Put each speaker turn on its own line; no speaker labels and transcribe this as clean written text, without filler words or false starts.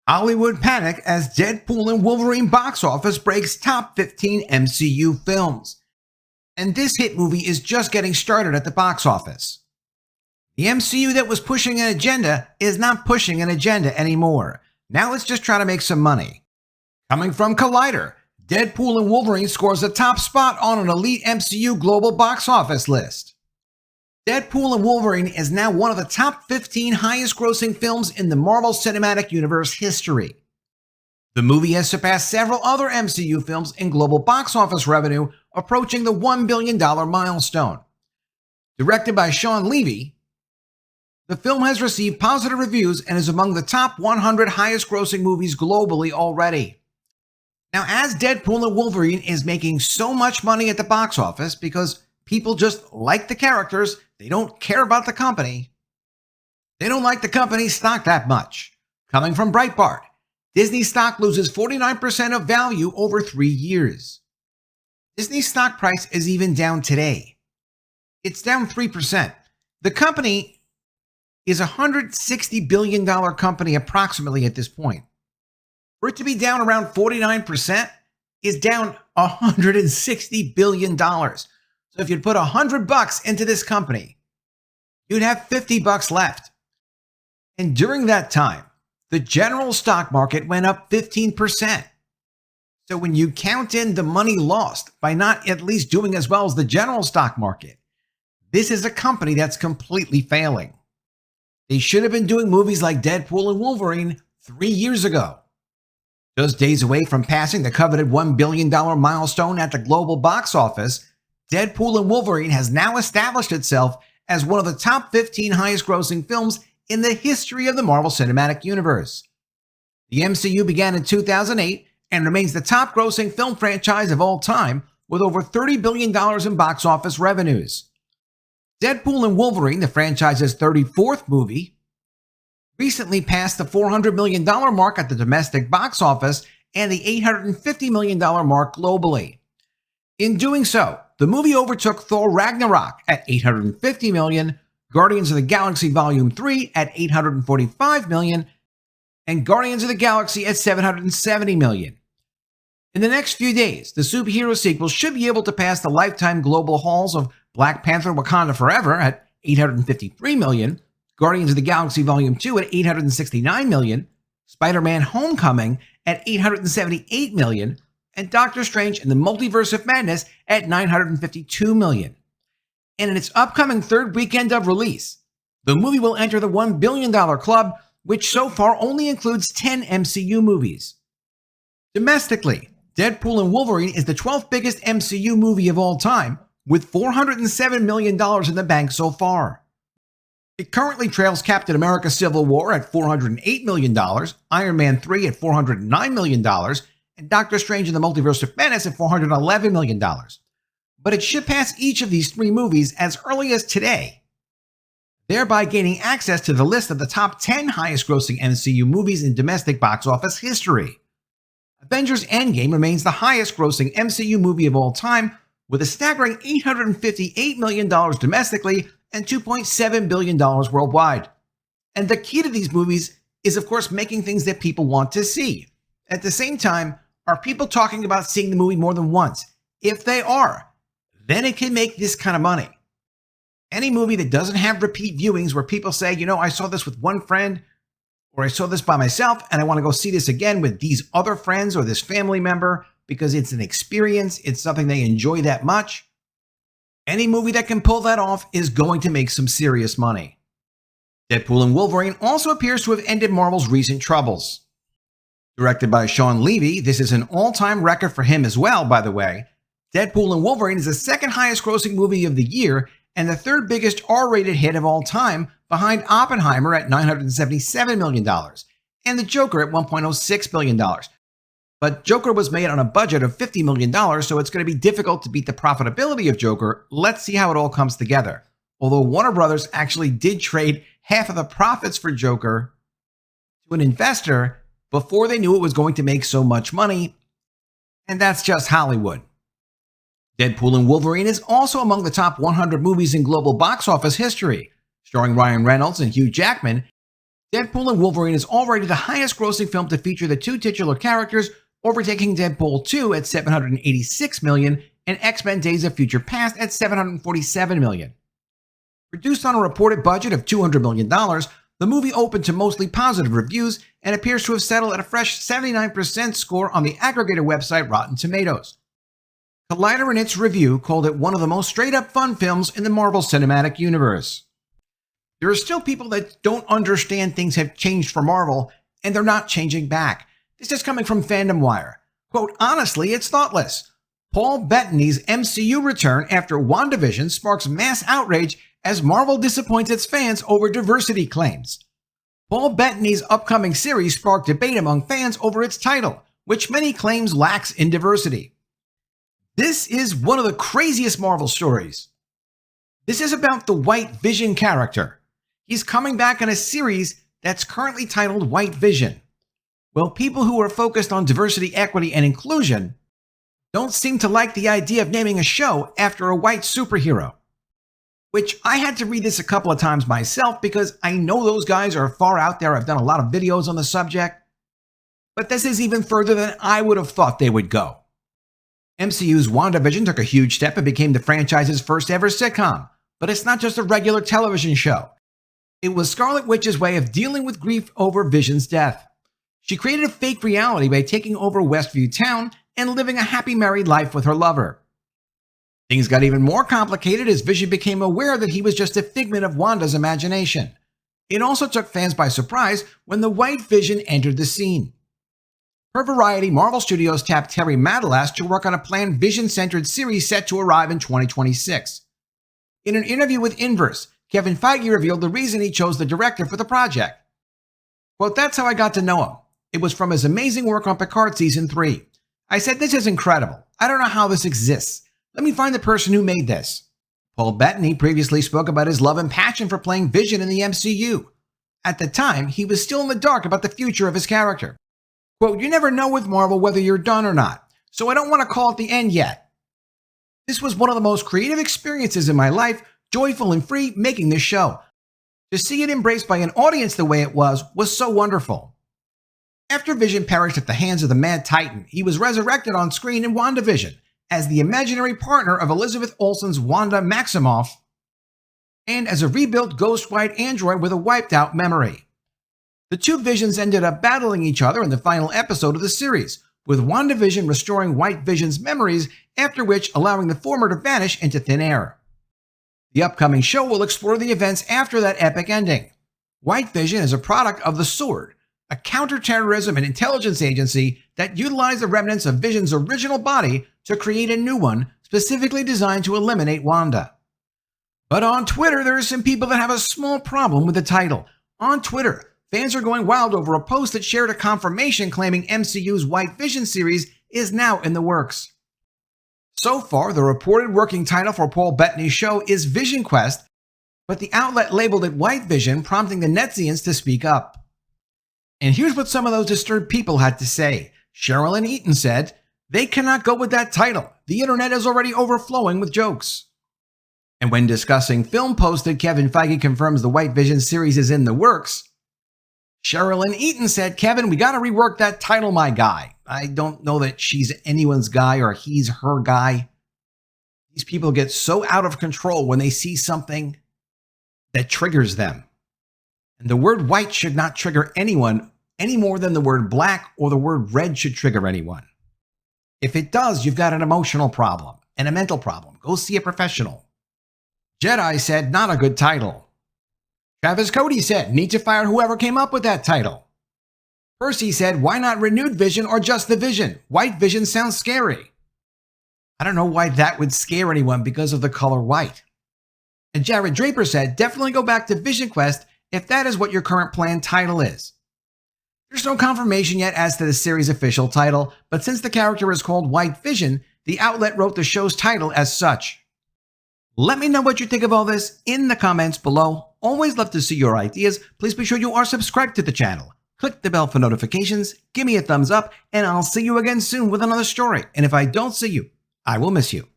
Hollywood panic as Deadpool and Wolverine box office breaks top 15 MCU films. And this hit movie is just getting started at the box office. The MCU that was pushing an agenda is not pushing an agenda anymore. Now it's just trying to make some money. Coming from Collider, Deadpool and Wolverine scores a top spot on an elite MCU global box office list. Deadpool and Wolverine is now one of the top 15 highest grossing films in the Marvel Cinematic Universe history. The movie has surpassed several other MCU films in global box office revenue, approaching the $1 billion milestone. Directed by Shawn Levy, the film has received positive reviews and is among the top 100 highest grossing movies globally already. Now, as Deadpool and Wolverine is making so much money at the box office because people just like the characters, they don't care about the company. They don't like the company stock that much. Coming from Breitbart, Disney stock loses 49% of value over 3 years. Disney's stock price is even down today. It's down 3%. The company is a $160 billion company approximately at this point. For it to be down around 49% is down $160 billion. So if you'd put $100 into this company, you'd have $50 left. And during that time, the general stock market went up 15%. So when you count in the money lost by not at least doing as well as the general stock market, this is a company that's completely failing. They should have been doing movies like Deadpool and Wolverine 3 years ago. Just days away from passing the coveted $1 billion milestone at the global box office, Deadpool and Wolverine has now established itself as one of the top 15 highest grossing films in the history of the Marvel Cinematic Universe. The MCU began in 2008 and remains the top grossing film franchise of all time with over $30 billion in box office revenues. Deadpool and Wolverine, the franchise's 34th movie, recently passed the $400 million mark at the domestic box office and the $850 million mark globally. In doing so, the movie overtook Thor Ragnarok at $850 million, Guardians of the Galaxy Volume 3 at $845 million, and Guardians of the Galaxy at $770 million. In the next few days, the superhero sequel should be able to pass the lifetime global hauls of Black Panther Wakanda Forever at $853 million, Guardians of the Galaxy Volume 2 at $869 million, Spider-Man Homecoming at $878 million, and Doctor Strange in the Multiverse of Madness at $952 million. And in its upcoming third weekend of release, the movie will enter the $1 billion club, which so far only includes 10 MCU movies. Domestically, Deadpool and Wolverine is the 12th biggest MCU movie of all time, with $407 million in the bank so far. It currently trails Captain America Civil War at $408 million, Iron Man 3 at $409 million, and Doctor Strange in the Multiverse of Madness at $411 million. But it should pass each of these 3 movies as early as today, thereby gaining access to the list of the top 10 highest grossing MCU movies in domestic box office history. Avengers Endgame remains the highest grossing MCU movie of all time, with a staggering $858 million domestically and $2.7 billion worldwide. And the key to these movies is, of course, making things that people want to see. At the same time, are people talking about seeing the movie more than once? If they are, then it can make this kind of money. Any movie that doesn't have repeat viewings where people say, I saw this with one friend, or I saw this by myself, and I want to go see this again with these other friends or this family member because it's an experience, it's something they enjoy that much. Any movie that can pull that off is going to make some serious money. Deadpool and Wolverine also appears to have ended Marvel's recent troubles. Directed by Shawn Levy, this is an all-time record for him as well, by the way. Deadpool and Wolverine is the second highest grossing movie of the year and the third biggest R-rated hit of all time, behind Oppenheimer at $977 million and The Joker at $1.06 billion. But Joker was made on a budget of $50 million, so it's going to be difficult to beat the profitability of Joker. Let's see how it all comes together. Although Warner Brothers actually did trade half of the profits for Joker to an investor before they knew it was going to make so much money, and that's just Hollywood. Deadpool and Wolverine is also among the top 100 movies in global box office history. Starring Ryan Reynolds and Hugh Jackman, Deadpool and Wolverine is already the highest grossing film to feature the two titular characters, overtaking Deadpool 2 at $786 million and X-Men Days of Future Past at $747 million. Produced on a reported budget of $200 million, the movie opened to mostly positive reviews and appears to have settled at a fresh 79% score on the aggregator website Rotten Tomatoes. Collider in its review called it one of the most straight-up fun films in the Marvel Cinematic Universe. There are still people that don't understand things have changed for Marvel, and they're not changing back. This is coming from Fandom Wire. Quote, honestly, it's thoughtless. Paul Bettany's MCU return after WandaVision sparks mass outrage as Marvel disappoints its fans over diversity claims. Paul Bettany's upcoming series sparked debate among fans over its title, which many claims lacks in diversity. This is one of the craziest Marvel stories. This is about the White Vision character. He's coming back in a series that's currently titled White Vision. Well, people who are focused on diversity, equity, and inclusion don't seem to like the idea of naming a show after a white superhero. Which I had to read this a couple of times myself because I know those guys are far out there. I've done a lot of videos on the subject. But this is even further than I would have thought they would go. MCU's WandaVision took a huge step and became the franchise's first ever sitcom. But it's not just a regular television show. It was Scarlet Witch's way of dealing with grief over Vision's death. She created a fake reality by taking over Westview Town and living a happy married life with her lover. Things got even more complicated as Vision became aware that he was just a figment of Wanda's imagination. It also took fans by surprise when the White Vision entered the scene. Per Variety, Marvel Studios tapped Terry Matalas to work on a planned Vision-centered series set to arrive in 2026. In an interview with Inverse, Kevin Feige revealed the reason he chose the director for the project. Quote, that's how I got to know him. It was from his amazing work on Picard Season 3. I said, this is incredible. I don't know how this exists. Let me find the person who made this. Paul Bettany previously spoke about his love and passion for playing Vision in the MCU. At the time, he was still in the dark about the future of his character. Quote, you never know with Marvel whether you're done or not, so I don't want to call it the end yet. This was one of the most creative experiences in my life, joyful and free making this show. To see it embraced by an audience the way it was so wonderful. After Vision perished at the hands of the Mad Titan, he was resurrected on screen in WandaVision as the imaginary partner of Elizabeth Olsen's Wanda Maximoff, and as a rebuilt ghost white android with a wiped out memory. The two Visions ended up battling each other in the final episode of the series, with WandaVision restoring White Vision's memories, after which allowing the former to vanish into thin air. The upcoming show will explore the events after that epic ending. White Vision is a product of the Sword, a counterterrorism and intelligence agency that utilized the remnants of Vision's original body to create a new one specifically designed to eliminate Wanda. But on Twitter, there are some people that have a small problem with the title. On Twitter, fans are going wild over a post that shared a confirmation claiming MCU's White Vision series is now in the works. So far, the reported working title for Paul Bettany's show is Vision Quest, but the outlet labeled it White Vision, prompting the Netzians to speak up. And here's what some of those disturbed people had to say. Cheryl and Eaton said, they cannot go with that title. The internet is already overflowing with jokes. And when discussing film post that Kevin Feige confirms the White Vision series is in the works, Cheryl and Eaton said, Kevin, we got to rework that title, my guy. I don't know that she's anyone's guy or he's her guy. These people get so out of control when they see something that triggers them. And the word white should not trigger anyone any more than the word black or the word red should trigger anyone. If it does, you've got an emotional problem and a mental problem. Go see a professional. Jedi said, not a good title. Travis Cody said, need to fire whoever came up with that title. Percy said, why not Renewed Vision or just the Vision? White Vision sounds scary. I don't know why that would scare anyone because of the color white. And Jared Draper said, definitely go back to Vision Quest if that is what your current planned title is. There's no confirmation yet as to the series' official title, but since the character is called White Vision, the outlet wrote the show's title as such. Let me know what you think of all this in the comments below. Always love to see your ideas. Please be sure you are subscribed to the channel. Click the bell for notifications, give me a thumbs up, and I'll see you again soon with another story. And if I don't see you, I will miss you.